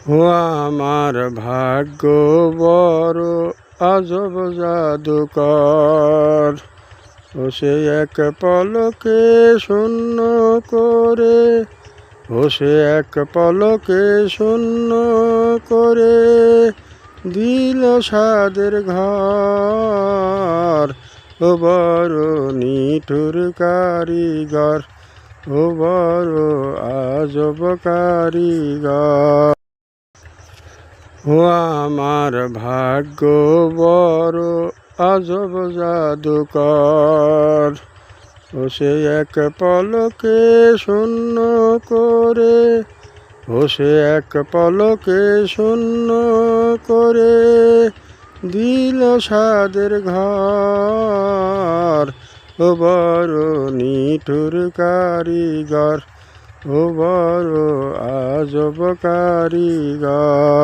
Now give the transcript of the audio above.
ও আমার ভাগ্য বড় আজব জাদুকর, ও সে এক পলকে শূন্য করে, ও সে এক পলকে শূন্য করে দিল সাদের ঘর। ও বড় নিঠুর কারিগর, ও বড় আজব কারিগর। ও আমার ভাগ্য বড় আজব জাদুকর, ও সে এক পলকে শূন্য করে, ও সে এক পলকে শূন্য করে দিল সাদের ঘর। ও বড় নিঠুর কারিগর, ও বড় আজব কারিগর।